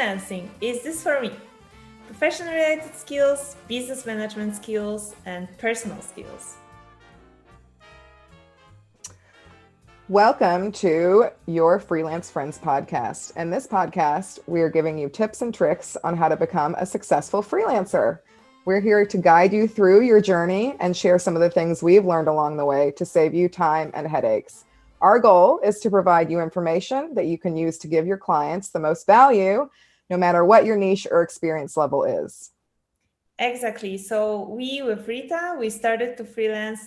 freelancing. Is this for me? Profession-related skills, business management skills, and personal skills. Welcome to Your Freelance Friends podcast. In this podcast, we are giving you tips and tricks on how to become a successful freelancer. We're here to guide you through your journey and share some of the things we've learned along the way to save you time and headaches. Our goal is to provide you information that you can use to give your clients the most value, no matter what your niche or experience level is. Exactly. So with Rita, we started to freelance.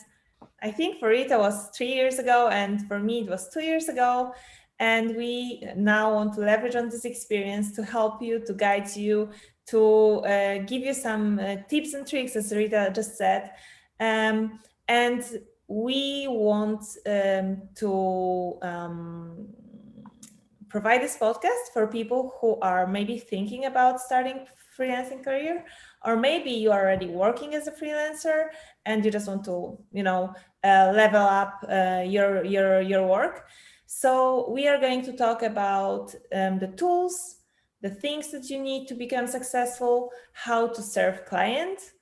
I think for Rita was 3 years ago, and for me it was 2 years ago. And we now want to leverage on this experience to help you, to guide you, to give you some tips and tricks, as Rita just said. And we want to provide this podcast for people who are maybe thinking about starting freelancing career, or maybe you are already working as a freelancer and you just want to, level up your work. So we are going to talk about the tools, the things that you need to become successful, how to serve clients,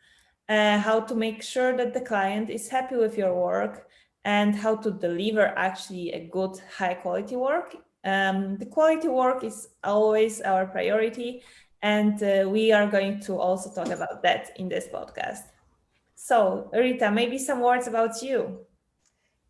how to make sure that the client is happy with your work, and how to deliver actually a good, high quality work. The quality work is always our priority, and we are going to also talk about that in this podcast. So, Rita, maybe some words about you.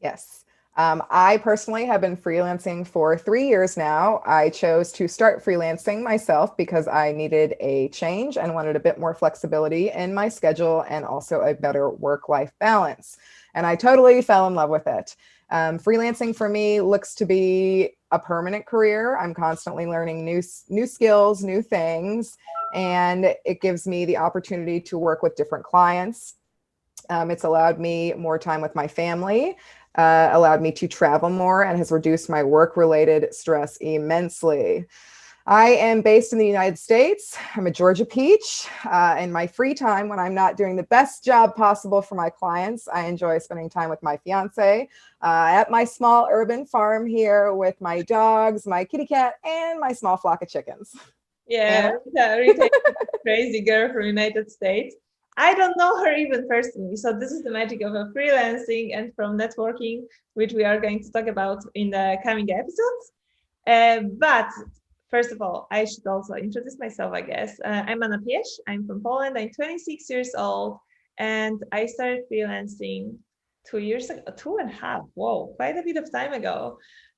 Yes. I personally have been freelancing for 3 years now. I chose to start freelancing myself because I needed a change and wanted a bit more flexibility in my schedule and also a better work-life balance. And I totally fell in love with it. Freelancing for me looks to be a permanent career. I'm constantly learning new skills, new things, and it gives me the opportunity to work with different clients. It's allowed me more time with my family, allowed me to travel more, and has reduced my work-related stress immensely. I am based in the United States. I'm a Georgia peach. In my free time, when I'm not doing the best job possible for my clients, I enjoy spending time with my fiance at my small urban farm here with my dogs, my kitty cat, and my small flock of chickens. Yeah, Rita is a crazy girl from United States. I don't know her even personally. So this is the magic of a freelancing and from networking, which we are going to talk about in the coming episodes. But first of all, I should also introduce myself, I guess. I'm Anna Pieś. I'm from Poland. I'm 26 years old, and I started freelancing 2 years ago, 2.5. Whoa, quite a bit of time ago,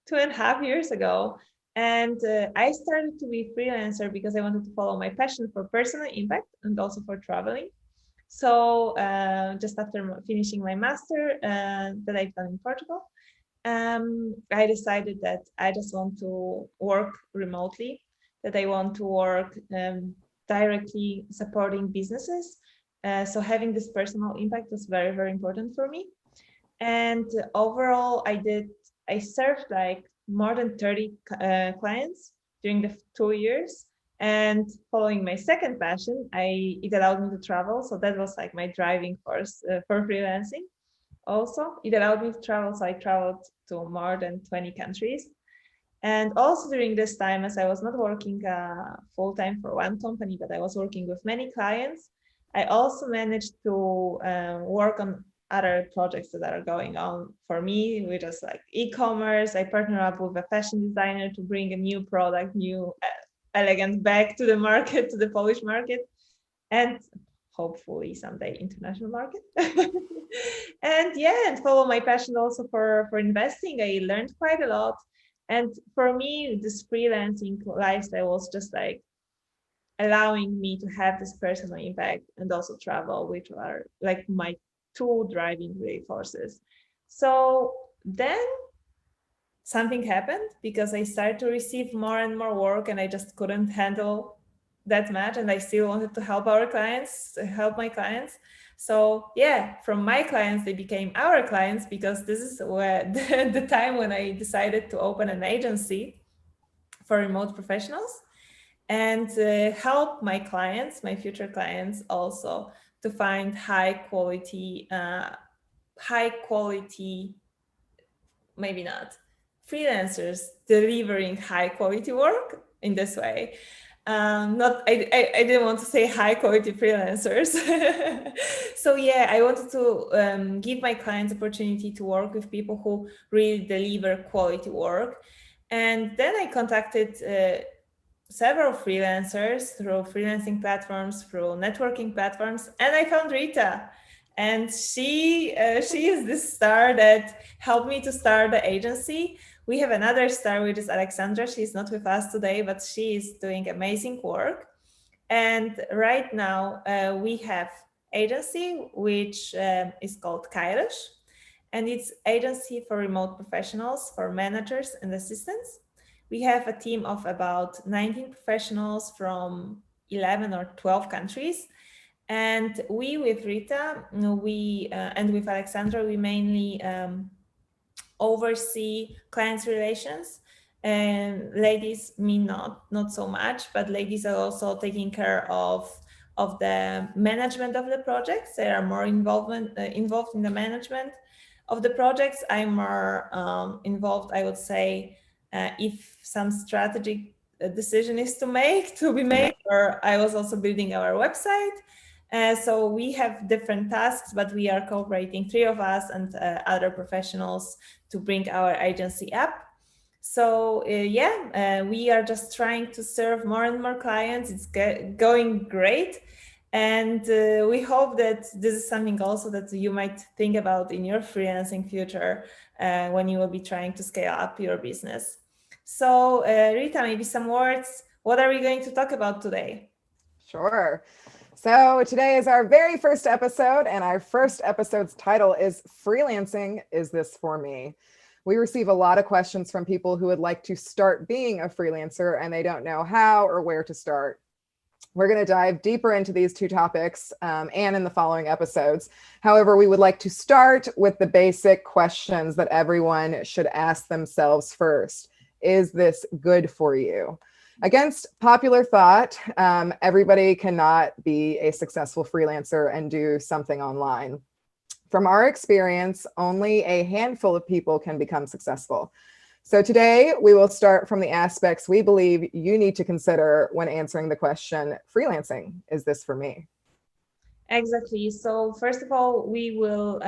2.5 years ago. And I started to be freelancer because I wanted to follow my passion for personal impact and also for traveling. So just after finishing my master that I've done in Portugal, I decided that I just want to work remotely, that I want to work directly supporting businesses. So having this personal impact was very, very important for me. And overall, I served like more than 30 clients during the 2 years. And following my second passion, it allowed me to travel. So that was like my driving force for freelancing. Also, it allowed me to travel. So I traveled to more than 20 countries. And also during this time, as I was not working full time for one company, but I was working with many clients, I also managed to work on other projects that are going on for me, which is like e-commerce. I partner up with a fashion designer to bring a new product, new elegant bag to the market, to the Polish market, and hopefully someday international market. And follow my passion also for investing. I learned quite a lot. And for me, this freelancing lifestyle was just like allowing me to have this personal impact and also travel, which are like my two driving forces. So then something happened because I started to receive more and more work and I just couldn't handle that much. And I still wanted to help help my clients. So yeah, from my clients, they became our clients because this is where the time when I decided to open an agency for remote professionals and help my clients, my future clients also to find high quality, maybe not freelancers delivering high quality work in this way. not I didn't want to say high quality freelancers. So yeah, I wanted to give my clients opportunity to work with people who really deliver quality work. And then I contacted several freelancers through freelancing platforms, through networking platforms, and I found Rita. And she is the star that helped me to start the agency. We have another star, which is Alexandra. She's not with us today, but she is doing amazing work. And right now we have agency which is called KAIROS, and it's agency for remote professionals, for managers and assistants. We have a team of about 19 professionals from 11 or 12 countries. And we with Rita, and with Alexandra, we mainly oversee clients' relations. And ladies, me not so much, but ladies are also taking care of the management of the projects. They are more involved in the management of the projects. I'm more involved, I would say, if some strategic decision is to be made, or I was also building our website. So we have different tasks, but we are cooperating, three of us and other professionals, to bring our agency up. So we are just trying to serve more and more clients. It's going great. And we hope that this is something also that you might think about in your freelancing future when you will be trying to scale up your business. So Rita, maybe some words. What are we going to talk about today? Sure. So today is our very first episode, and our first episode's title is Freelancing, Is This For Me? We receive a lot of questions from people who would like to start being a freelancer and they don't know how or where to start. We're going to dive deeper into these two topics and in the following episodes. However, we would like to start with the basic questions that everyone should ask themselves first. Is this good for you? Against popular thought, everybody cannot be a successful freelancer and do something online. From our experience, only a handful of people can become successful. So today we will start from the aspects we believe you need to consider when answering the question, freelancing, is this for me? Exactly. So first of all, we will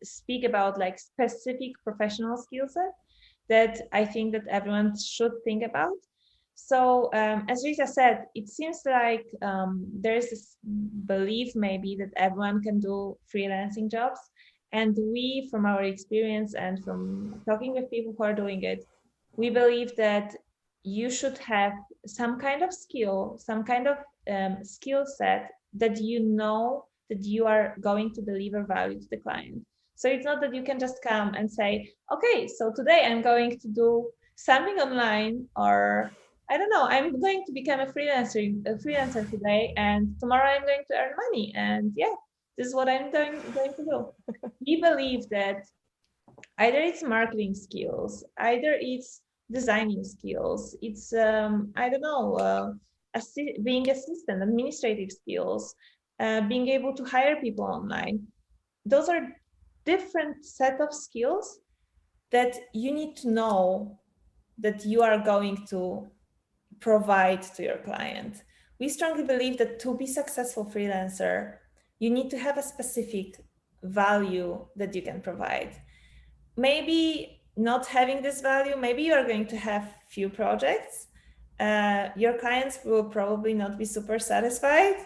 speak about like specific professional skill set that I think that everyone should think about. So as Rita said, it seems like there's this belief maybe that everyone can do freelancing jobs. And we, from our experience and from talking with people who are doing it, we believe that you should have some kind of skill, some kind of skill set that you know that you are going to deliver value to the client. So it's not that you can just come and say, okay, so today I'm going to do something online, or I don't know, I'm going to become a freelancer today, and tomorrow I'm going to earn money. And yeah, this is what I'm going to do. We believe that either it's marketing skills, either it's designing skills, it's I don't know, being assistant, administrative skills, being able to hire people online. Those are different set of skills that you need to know that you are going to provide to your client. We strongly believe that to be successful freelancer, you need to have a specific value that you can provide. Maybe not having this value, maybe you are going to have few projects. Your clients will probably not be super satisfied.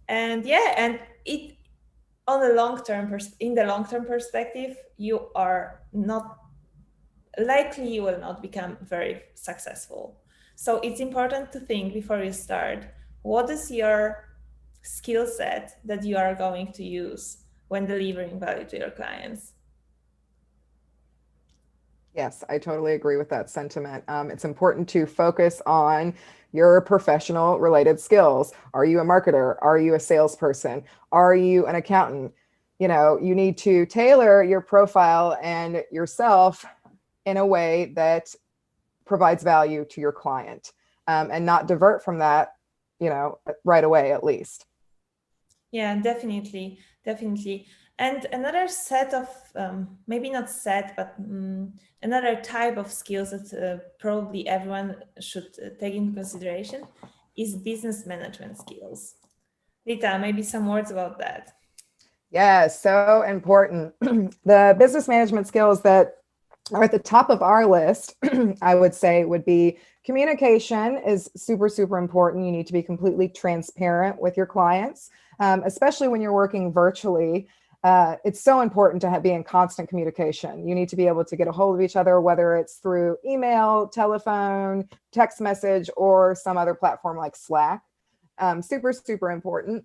And yeah, and it on the long term, in the long term perspective, you are not likely, you will not become very successful. So it's important to think before you start, what is your skill set that you are going to use when delivering value to your clients? Yes, I totally agree with that sentiment. It's important to focus on your professional related skills. Are you a marketer? Are you a salesperson? Are you an accountant? You know, you need to tailor your profile and yourself in a way that provides value to your client, and not divert from that, you know, right away at least. Yeah, definitely. And another set of, maybe not set, but another type of skills that probably everyone should take into consideration is business management skills. Rita, maybe some words about that. Yeah, so important. The business management skills that are at the top of our list, I would say, would be communication is super, super important. You need to be completely transparent with your clients, especially when you're working virtually. It's so important to be in constant communication. You need to be able to get a hold of each other, whether it's through email, telephone, text message, or some other platform like Slack. Super, super important.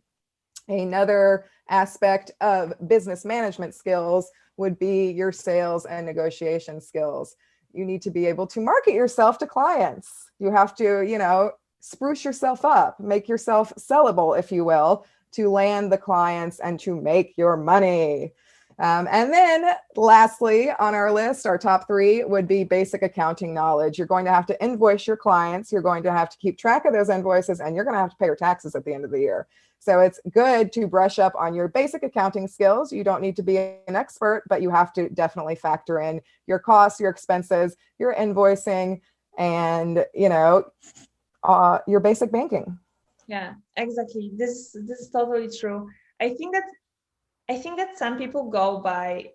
Another aspect of business management skills would be your sales and negotiation skills. You need to be able to market yourself to clients. You have to, spruce yourself up, make yourself sellable, if you will, to land the clients and to make your money. And then lastly, on our list, our top three would be basic accounting knowledge. You're going to have to invoice your clients. You're going to have to keep track of those invoices, and you're going to have to pay your taxes at the end of the year. So it's good to brush up on your basic accounting skills. You don't need to be an expert, but you have to definitely factor in your costs, your expenses, your invoicing, and your basic banking. Yeah, exactly. This is totally true. I think that some people go by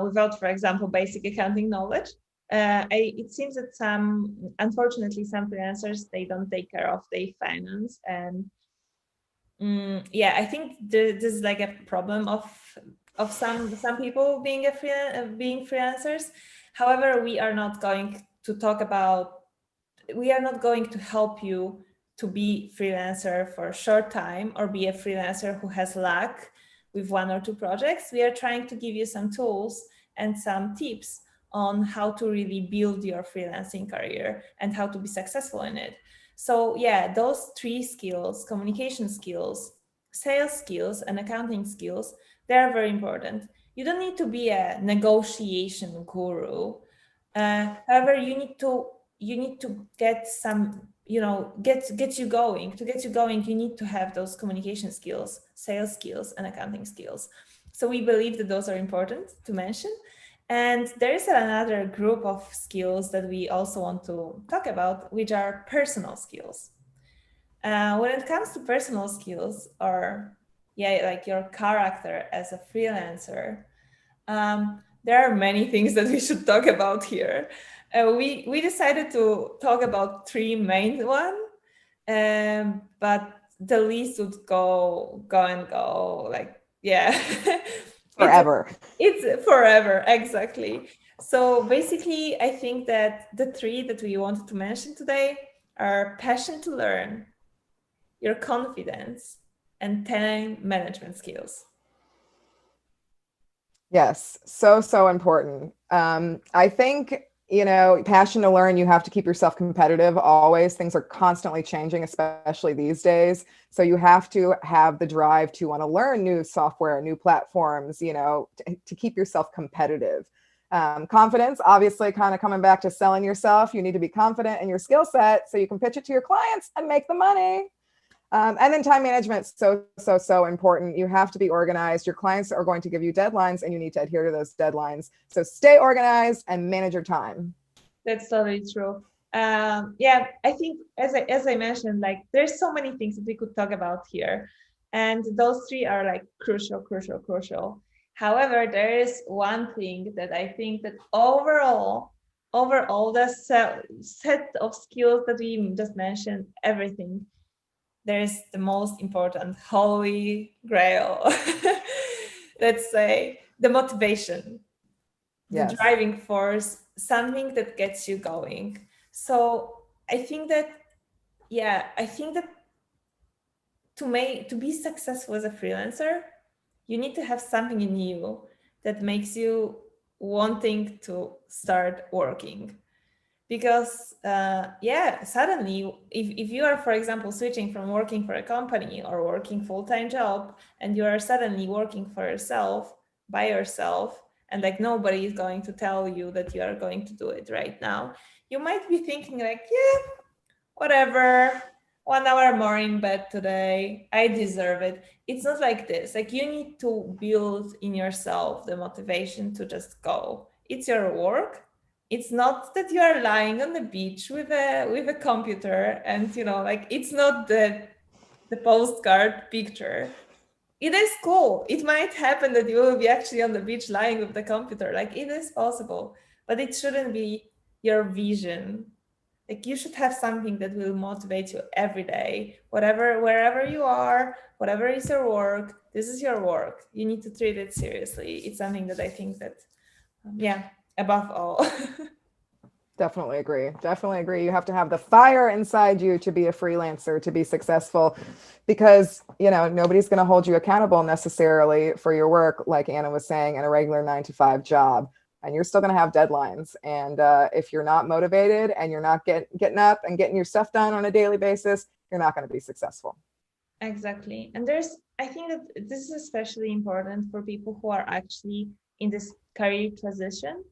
without, for example, basic accounting knowledge. It seems that unfortunately, some freelancers, they don't take care of their finance, and yeah, I think this is like a problem of some people being freelancers. However, we are not going to help you to be freelancer for a short time or be a freelancer who has luck with one or two projects. We are trying to give you some tools and some tips on how to really build your freelancing career and how to be successful in it. So yeah, those three skills, communication skills, sales skills, and accounting skills, they are very important. You don't need to be a negotiation guru. However, you need to get some, get you going. To get you going, you need to have those communication skills, sales skills, and accounting skills. So we believe that those are important to mention. And there is another group of skills that we also want to talk about, which are personal skills. When it comes to personal skills, or like your character as a freelancer, there are many things that we should talk about here. We decided to talk about three main ones, but the list would go and go, like, yeah. it's Forever. it's forever, exactly. So basically, I think that the three that we wanted to mention today are passion to learn, your confidence, and time management skills. Yes, so, so important. I think, passion to learn, you have to keep yourself competitive always. Things are constantly changing, especially these days. So you have to have the drive to want to learn new software, new platforms, to keep yourself competitive. Confidence, obviously, kind of coming back to selling yourself. You need to be confident in your skill set so you can pitch it to your clients and make the money. And then time management, so, so, so important. You have to be organized. Your clients are going to give you deadlines and you need to adhere to those deadlines. So stay organized and manage your time. That's totally true. Yeah, I think as I mentioned, like there's so many things that we could talk about here, and those three are like crucial, crucial, crucial. However, there is one thing that I think that overall the set of skills that we just mentioned, everything, there is the most important holy grail. Let's say the motivation, the Yes. driving force, something that gets you going. So I think that, to be successful as a freelancer, you need to have something in you that makes you wanting to start working. Because suddenly, if you are, for example, switching from working for a company or working full-time job, and you are suddenly working for yourself, by yourself, and like nobody is going to tell you that you are going to do it right now, you might be thinking like, yeah, whatever, 1 hour more in bed today. I deserve it. It's not like this. Like you need to build in yourself the motivation to just go. It's your work. It's not that you are lying on the beach with a computer and like it's not the postcard picture. It is cool. It might happen that you will be actually on the beach lying with the computer. Like it is possible, but it shouldn't be your vision. Like you should have something that will motivate you every day, whatever, wherever you are, whatever is your work. This is your work. You need to treat it seriously. It's something that I think that, yeah, above all. Definitely agree. Definitely agree. You have to have the fire inside you to be a freelancer, to be successful, because, nobody's going to hold you accountable necessarily for your work, like Anna was saying, in a regular 9 to 5 job. And you're still going to have deadlines. And if you're not motivated and you're not getting up and getting your stuff done on a daily basis, you're not going to be successful. Exactly. And I think that this is especially important for people who are actually in this career transition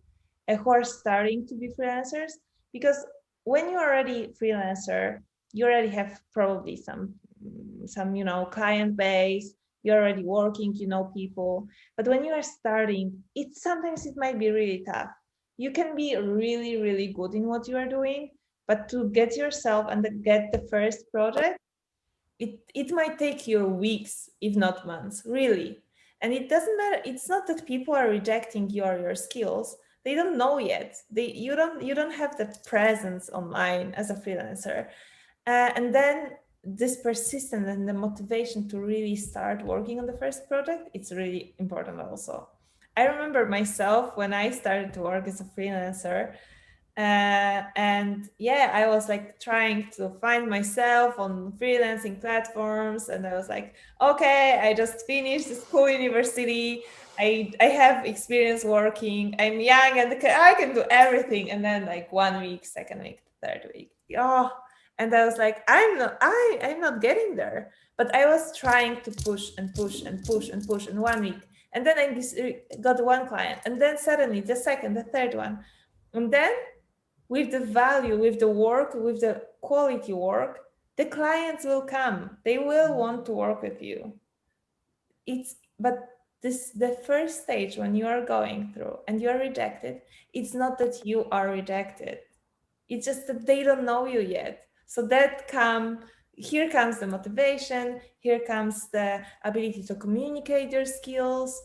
and who are starting to be freelancers, because when you're already freelancer, you already have probably some client base, you're already working, people. But when you are starting, sometimes it might be really tough. You can be really, really good in what you are doing, but to get yourself and get the first project, it might take you weeks, if not months, really. And it doesn't matter. It's not that people are rejecting your skills. They don't know yet. You don't have the presence online as a freelancer. And then this persistence and the motivation to really start working on the first project, it's really important also. I remember myself when I started to work as a freelancer, and yeah, I was like trying to find myself on freelancing platforms, and I was like, okay, I just finished the school university. I have experience working. I'm young and I can do everything. And then like 1 week, second week, third week, oh, and I was like, I'm not getting there. But I was trying to push and push and push and push in 1 week, and then I got one client, and then suddenly the second, the third one, and then with the value, with the work, with the quality work, the clients will come. They will want to work with you. But the first stage when you are going through and you are rejected, it's not that you are rejected. It's just that they don't know you yet. So here comes the motivation, here comes the ability to communicate your skills,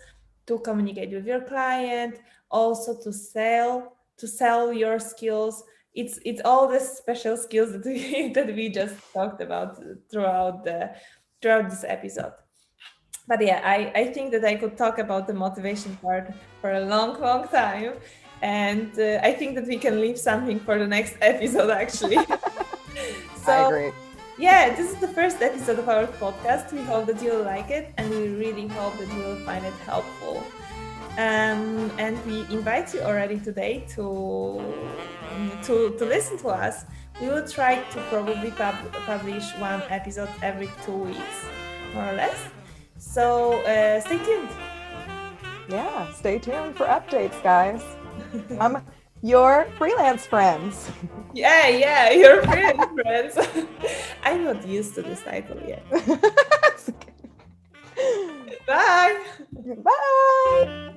to communicate with your client, also to sell your skills. It's all the special skills that we just talked about throughout this episode. But yeah, I think that I could talk about the motivation part for a long, long time. And I think that we can leave something for the next episode, actually. I So, agree. yeah, this is the first episode of our podcast. We hope that you'll like it, and we really hope that you will find it helpful. And we invite you already today to listen to us. We will try to probably publish one episode every 2 weeks, more or less. So stay tuned. Yeah, stay tuned for updates, guys. Your freelance friends. Yeah, your freelance friends. I'm not used to this title yet. Bye. Bye.